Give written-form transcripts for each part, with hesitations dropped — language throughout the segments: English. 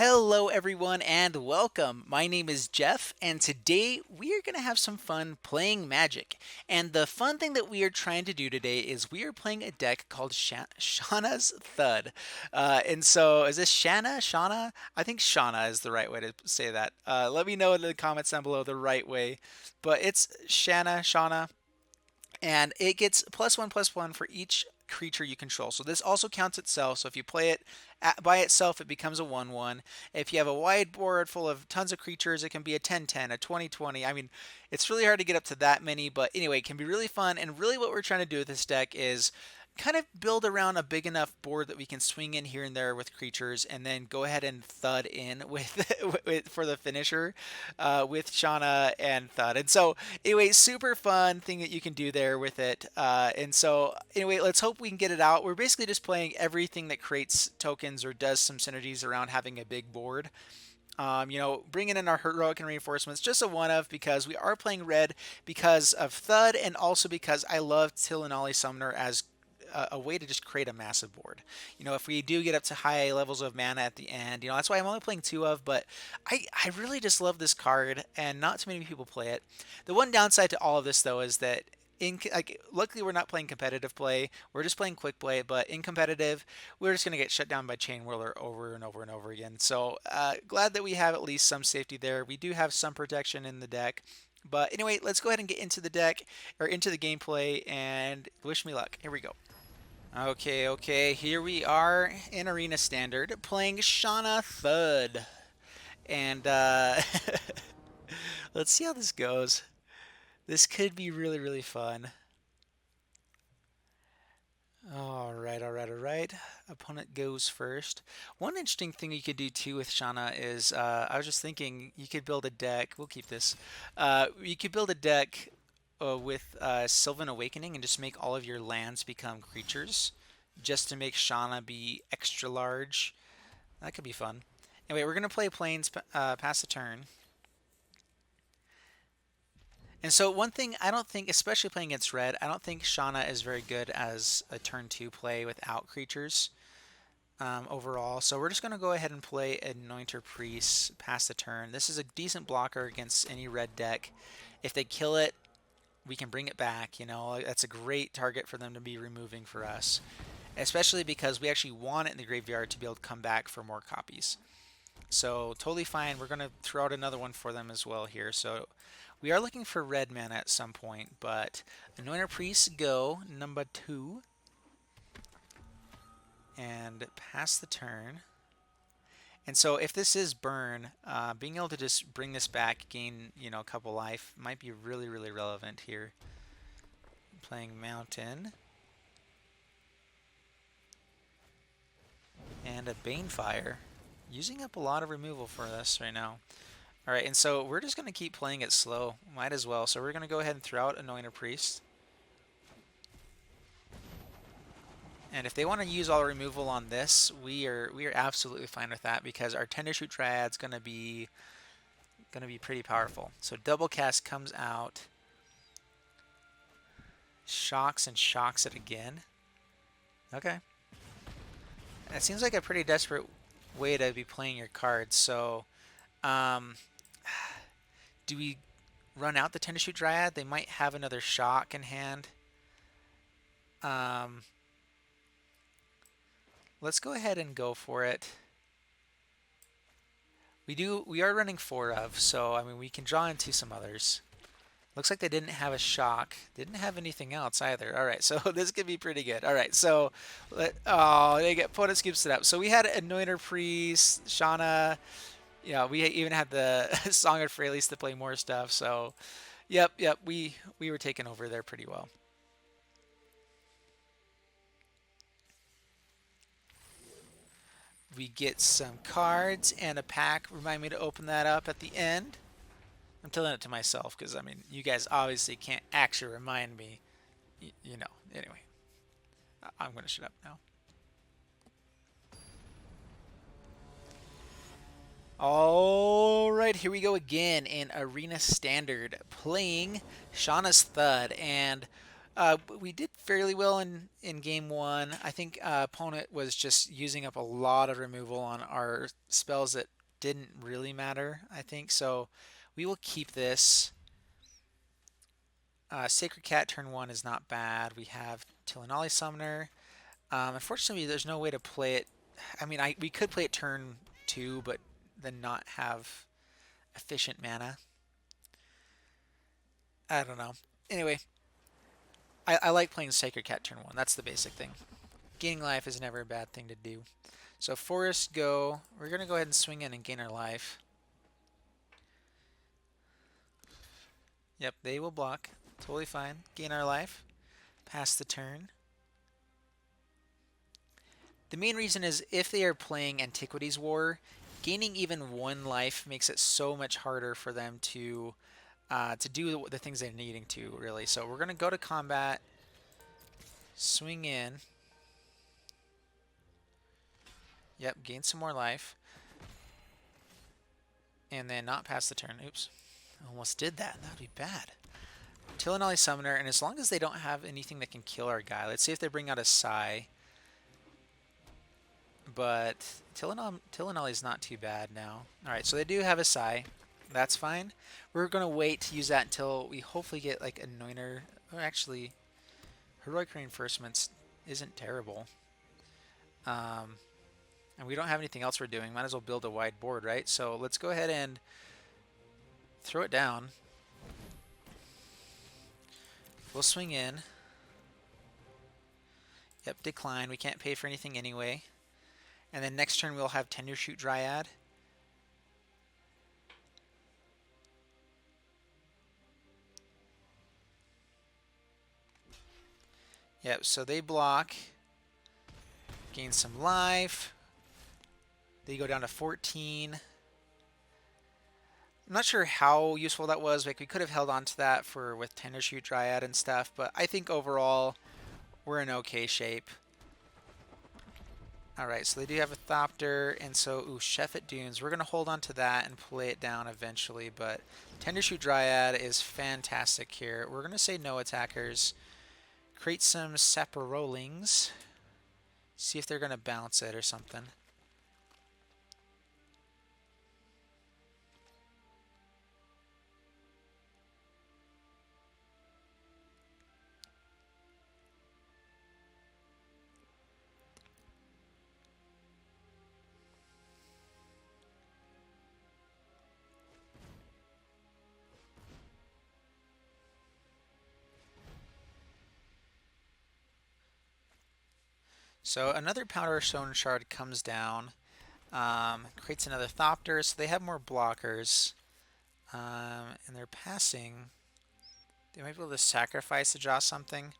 Hello, everyone, and welcome. My name is Jeff, and today we are going to have some fun playing Magic. And the fun thing that we are trying to do today is we are playing a deck called Shanna's Thud. Is this Shanna? Shanna? I think Shanna is the right way to say that. Let me know in the comments down below the right way. But it's Shanna, and it gets +1/+1 for each creature you control. So this also counts itself. So if you play it by itself, it becomes a 1/1. If you have a wide board full of tons of creatures, it can be a 10/10, a 20/20. I mean, it's really hard to get up to that many, but anyway, it can be really fun. And really, what we're trying to do with this deck is kind of build around a big enough board that we can swing in here and there with creatures, and then go ahead and thud in with, for the finisher with Shanna and Thud. And so anyway, super fun thing that you can do there with it. Anyway, let's hope we can get it out. We're basically just playing everything that creates tokens or does some synergies around having a big board. Bringing in our heroic and reinforcements, just a one of because we are playing red because of Thud, and also because I love Tilonalli Summoner as a way to just create a massive board. If we do get up to high levels of mana at the end, that's why I'm only playing two of, but I really just love this card, and not too many people play it. The one downside to all of this, though, is that luckily we're not playing competitive play. We're just playing quick play, but in competitive, we're just going to get shut down by Chain Whirler over and over and over again. So glad that we have at least some safety there. We do have some protection in the deck. But anyway, let's go ahead and get into the deck, or into the gameplay, and wish me luck. Here we go. Okay, here we are in Arena Standard playing Shanna THUD. And let's see how this goes. This could be really, really fun. All right. Opponent goes first. One interesting thing you could do too with Shanna is, I was just thinking, you could build a deck. We'll keep this. You could build a deck with Sylvan Awakening and just make all of your lands become creatures, just to make Shanna be extra large. That could be fun. Anyway, we're gonna play Plains, pass the turn. And so one thing I don't think, especially playing against red, I don't think Shanna is very good as a turn two play without creatures overall. So we're just going to go ahead and play Anointer Priest, pass the turn. This is a decent blocker against any red deck. If they kill it, we can bring it back. That's a great target for them to be removing for us, especially because we actually want it in the graveyard to be able to come back for more copies. So totally fine. We're going to throw out another one for them as well here. So we are looking for red mana at some point, but Anointer Priest go, number 2. And pass the turn. And so if this is burn, being able to just bring this back, gain, a couple life, might be really, really relevant here. Playing Mountain. And a Banefire. Using up a lot of removal for this right now. Alright, and so we're just going to keep playing it slow. Might as well. So we're going to go ahead and throw out Anointer Priest. And if they want to use all removal on this, we are absolutely fine with that, because our Tendershoot Dryad's going to be pretty powerful. So double cast comes out, shocks and shocks it again. Okay. That seems like a pretty desperate way to be playing your cards. So do we run out the Tendershoot Dryad? They might have another shock in hand. Let's go ahead and go for it. We are running 4 of, so I mean we can draw into some others. Looks like they didn't have a shock. Didn't have anything else either. All right, so this could be pretty good. All right, so opponent scoops it up. So we had Anointer Priest, Shanna. We even had the Song of Freyalise to play more stuff. So, yep, we were taking over there pretty well. We get some cards and a pack. Remind me to open that up at the end. I'm telling it to myself because, I mean, you guys obviously can't actually remind me. Anyway. I'm going to shut up now. All right, here we go again in Arena Standard, playing Shanna's Thud. And We did fairly well in game one. I think opponent was just using up a lot of removal on our spells that didn't really matter, I think. So we will keep this. Sacred Cat turn one is not bad. We have Tilonalli Summoner. Unfortunately, there's no way to play it. I mean, we could play it turn two, but then not have efficient mana. I don't know. Anyway, I like playing Sacred Cat turn one. That's the basic thing. Gaining life is never a bad thing to do. So Forest go. We're going to go ahead and swing in and gain our life. Yep, they will block. Totally fine. Gain our life. Pass the turn. The main reason is if they are playing Antiquities War, gaining even one life makes it so much harder for them to do the things they're needing to, really. So we're going to go to combat, swing in. Yep, gain some more life. And then not pass the turn. Oops. Almost did that. That would be bad. Tilonalli Summoner, and as long as they don't have anything that can kill our guy, let's see if they bring out a Sisay. But Tilonalli is not too bad now. Alright, so they do have a Sisay. That's fine. We're going to wait to use that until we hopefully get like Anointer. Or actually, Heroic Reinforcements isn't terrible. And we don't have anything else we're doing. Might as well build a wide board, right? So let's go ahead and throw it down. We'll swing in. Yep, decline. We can't pay for anything anyway. And then next turn we'll have Tendershoot Dryad. Yep, so they block. Gain some life. They go down to 14. I'm not sure how useful that was. Like we could have held on to that with Tendershoot Dryad and stuff, but I think overall we're in okay shape. Alright, so they do have a Thopter, and so, ooh, Sheffet Dunes. We're going to hold on to that and play it down eventually, but Tendershoot Dryad is fantastic here. We're going to say no attackers. Create some Saprolings. See if they're going to bounce it or something. So another Powder Stone Shard comes down, creates another Thopter, so they have more blockers, and they're passing. They might be able to sacrifice to draw something.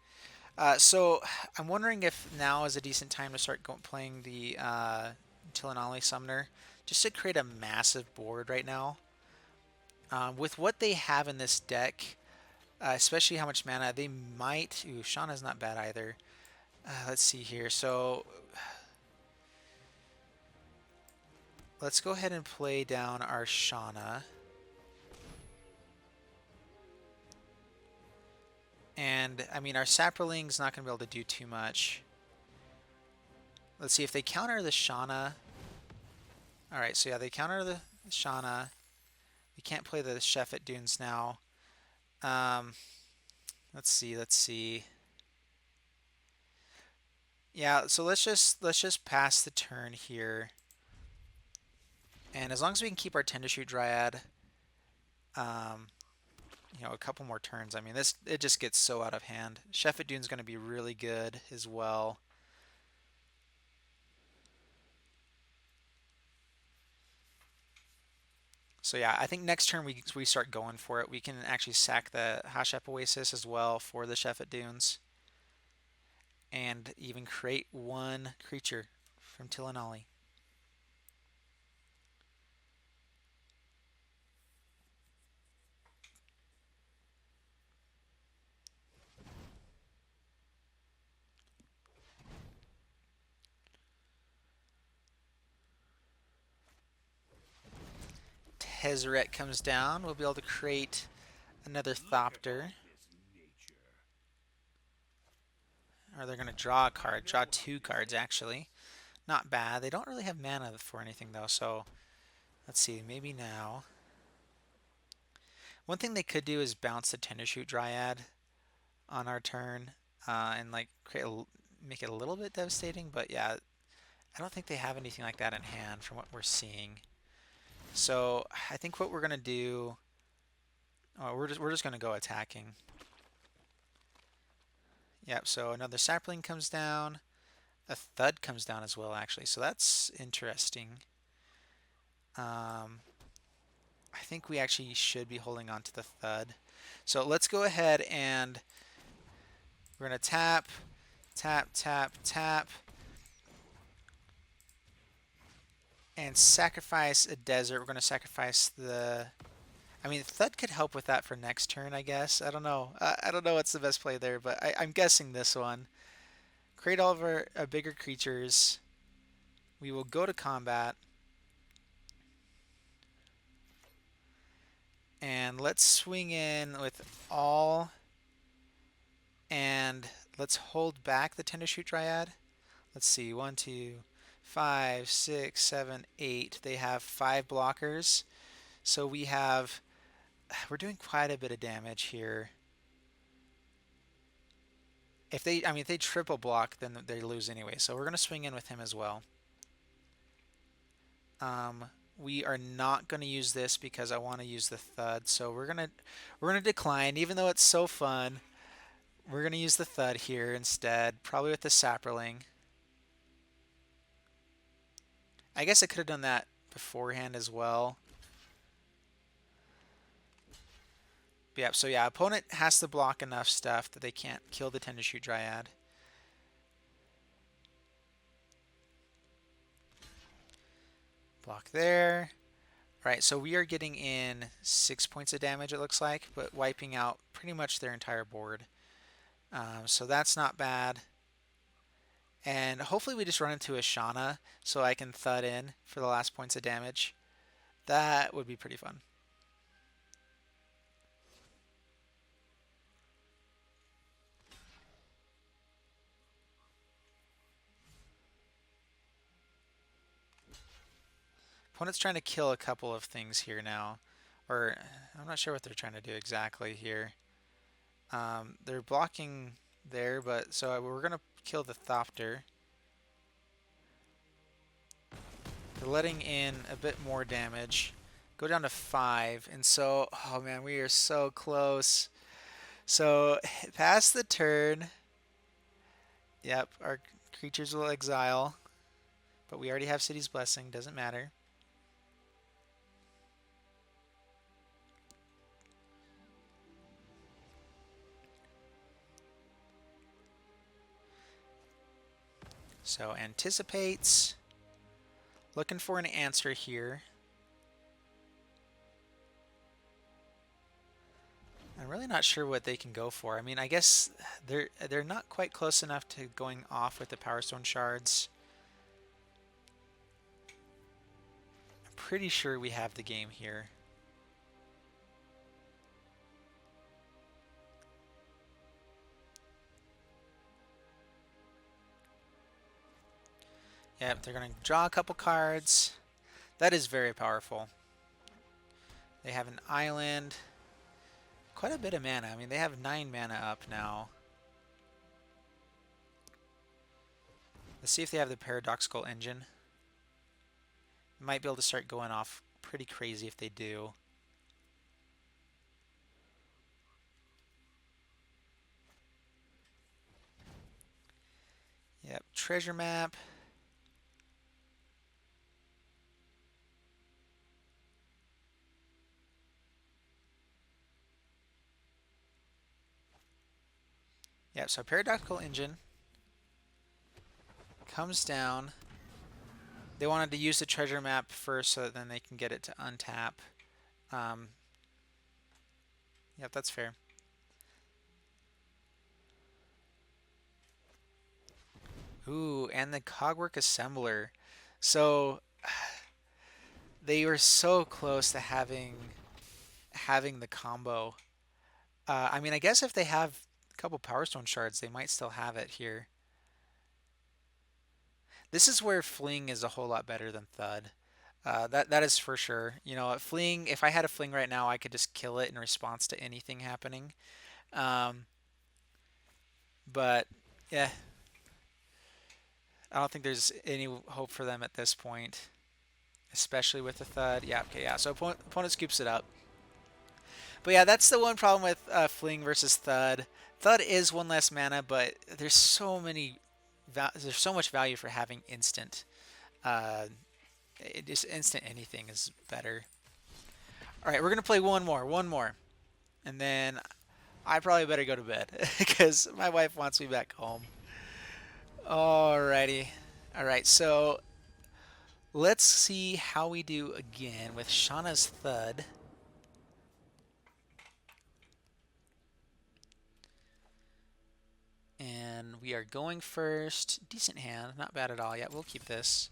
So I'm wondering if now is a decent time to start playing the Tilonalli Summoner, just to create a massive board right now. With what they have in this deck, especially how much mana, they might... Ooh, Shanna's not bad either. Let's see here. So let's go ahead and play down our Shanna. And, I mean, our Saproling's not going to be able to do too much. Let's see if they counter the Shanna. Alright, so yeah, they counter the Shanna. We can't play the Sheffet Dunes now. Let's see. Yeah, so let's just pass the turn here. And as long as we can keep our Tendershoot Dryad, you know, a couple more turns. I mean, it just gets so out of hand. Sheffet Dune's going to be really good as well. So yeah, I think next turn we start going for it. We can actually sack the Hashep Oasis as well for the Sheffet Dunes. And even create one creature from Tilonalli. Tezzeret comes down. We'll be able to create another Thopter. Or they're going to draw a card. Draw 2 cards, actually. Not bad. They don't really have mana for anything, though, so let's see. Maybe now. One thing they could do is bounce the Tendershoot Dryad on our turn and like make it a little bit devastating, but yeah, I don't think they have anything like that in hand from what we're seeing. So I think what we're gonna do, we're just gonna go attacking. Yep. So another Sapling comes down, a Thud comes down as well, actually. So that's interesting. I think we actually should be holding on to the Thud. So let's go ahead and we're gonna tap, tap, tap, tap. And sacrifice a desert. We're going to sacrifice the... I mean, Thud could help with that for next turn, I guess. I don't know. I don't know what's the best play there, but I'm guessing this one. Create all of our bigger creatures. We will go to combat. And let's swing in with all. And let's hold back the Tendershoot Dryad. Let's see. 1, 2, 5, 6, 7, 8. They have 5 blockers. So we're doing quite a bit of damage here. If they triple block, then they lose anyway. So we're gonna swing in with him as well. We are not gonna use this because I want to use the Thud. So we're gonna decline, even though it's so fun. We're gonna use the Thud here instead, probably with the Saproling. I guess I could have done that beforehand as well. Yeah, so yeah, opponent has to block enough stuff that they can't kill the Tendershoot Dryad. Block there. All right, so we are getting in 6 points of damage, it looks like, but wiping out pretty much their entire board. So that's not bad. And hopefully we just run into a Shanna so I can Thud in for the last points of damage. That would be pretty fun. Opponent's trying to kill a couple of things here now. Or, I'm not sure what they're trying to do exactly here. They're blocking there, but so we're going to kill the Thopter. They're letting in a bit more damage. Go down to 5. And so, oh man, we are so close. So, past the turn. Yep, our creatures will exile. But we already have City's Blessing, doesn't matter. So anticipates. Looking for an answer here. I'm really not sure what they can go for. I mean, I guess they're not quite close enough to going off with the Power Stone shards. I'm pretty sure we have the game here. Yep, they're going to draw a couple cards. That is very powerful. They have an island. Quite a bit of mana. I mean, they have 9 mana up now. Let's see if they have the Paradoxical Engine. Might be able to start going off pretty crazy if they do. Yep, treasure map. Yep, so Paradoxical Engine comes down. They wanted to use the treasure map first so that then they can get it to untap. Yep, that's fair. Ooh, and the Cogwork Assembler. So they were so close to having the combo. I mean, I guess if they have couple Power Stone shards, they might still have it here. This is where Fling is a whole lot better than Thud. That is for sure. You know, Fling. If I had a Fling right now, I could just kill it in response to anything happening. Um, but yeah, I don't think there's any hope for them at this point, especially with the Thud. Yeah, okay, yeah. So opponent scoops it up. But yeah, that's the one problem with Fling versus Thud. Thud is one less mana, but there's so many, there's so much value for having instant. Uh, just instant anything is better. All right, we're gonna play one more, and then I probably better go to bed because my wife wants me back home. Alrighty, all right. So let's see how we do again with Shanna's Thud. And we are going first. Decent hand, not bad at all. Yeah, we'll keep this.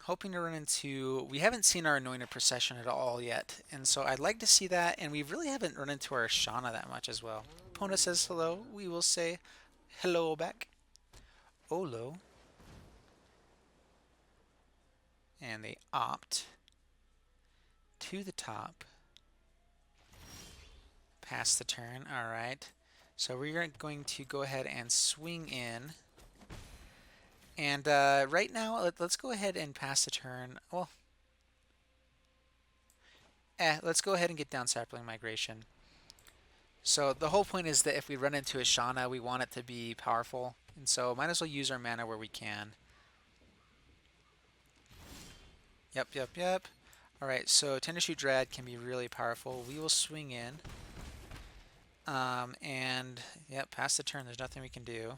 Hoping to run into... We haven't seen our Anointed Procession at all yet, and so I'd like to see that, and we really haven't run into our Shanna that much as well. Opponent says hello. We will say hello back. Olo. And they opt to the top. Pass the turn. All right. So we're going to go ahead and swing in. And right now, let's go ahead and pass the turn. Well, let's go ahead and get down Saproling Migration. So the whole point is that if we run into a Shanna, we want it to be powerful. And so might as well use our mana where we can. Yep. Alright, so Tendershoot Dryad can be really powerful. We will swing in. And, yep, pass the turn. There's nothing we can do.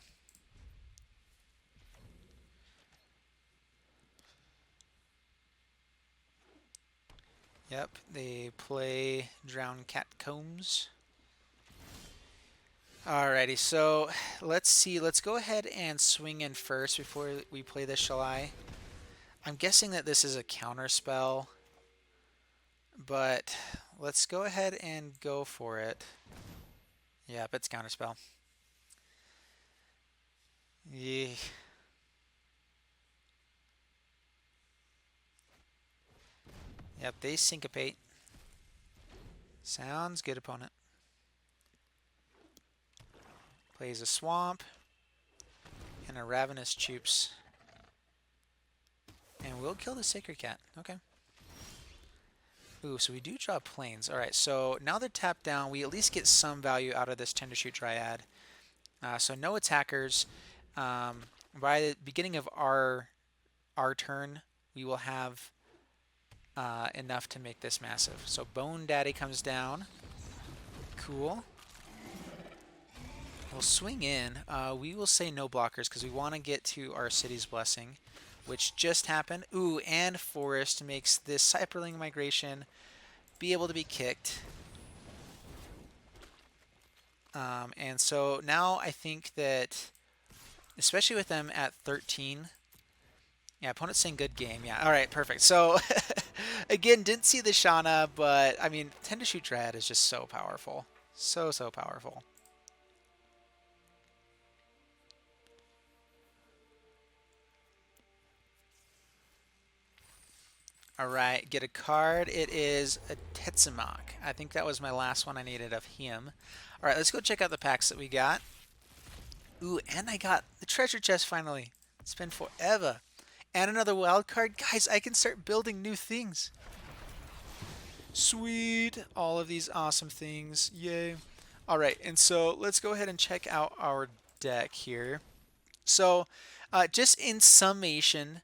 Yep, they play Drowned Catacombs. Alrighty, so let's see. Let's go ahead and swing in first before we play the Shalai. I'm guessing that this is a counter spell, but let's go ahead and go for it. Yep, it's counter spell. Yeah. Yep, they syncopate. Sounds good, opponent. Plays a swamp and a ravenous choops. And we'll kill the sacred cat. Okay. Ooh, so we do draw planes. Alright, so now they're tapped down, we at least get some value out of this Tendershoot Dryad. So no attackers. By the beginning of our turn, we will have enough to make this massive. So Bone Daddy comes down. Cool. We'll swing in. We will say no blockers because we want to get to our City's Blessing, which just happened. Ooh, and Forest makes this Saproling Migration be able to be kicked. And so now I think that, especially with them at 13, yeah, opponent's saying good game. Yeah, all right, perfect. So, again, didn't see the Shanna, but, I mean, Tendershoot Dryad is just so powerful. So powerful. All right, get a card. It is a Tetsumak. I think that was my last one I needed of him. All right, let's go check out the packs that we got. Ooh, and I got the treasure chest finally. It's been forever. And another wild card. Guys, I can start building new things. Sweet. All of these awesome things. Yay. All right, and so let's go ahead and check out our deck here. So, just in summation,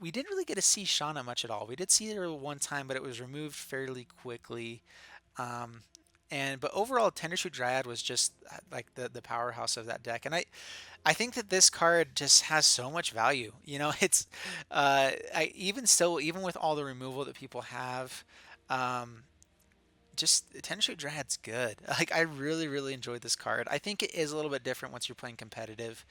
we didn't really get to see Shanna much at all. We did see her one time, but it was removed fairly quickly. But overall, Tendershoot Dryad was just like the powerhouse of that deck, and I think that this card just has so much value. You know, it's even with all the removal that people have, just Tendershoot Dryad's good. Like I really enjoyed this card. I think it is a little bit different once you're playing competitive.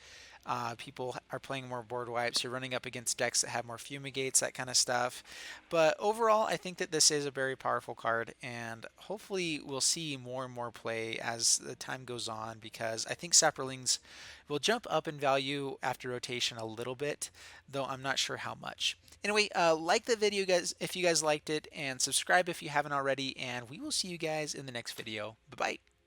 People are playing more board wipes. You're running up against decks that have more fumigates, that kind of stuff. But overall, I think that this is a very powerful card, and hopefully we'll see more and more play as the time goes on, because I think Saprolings will jump up in value after rotation a little bit, though I'm not sure how much. Anyway, like the video, guys, if you guys liked it, and subscribe if you haven't already, and we will see you guys in the next video. Bye bye.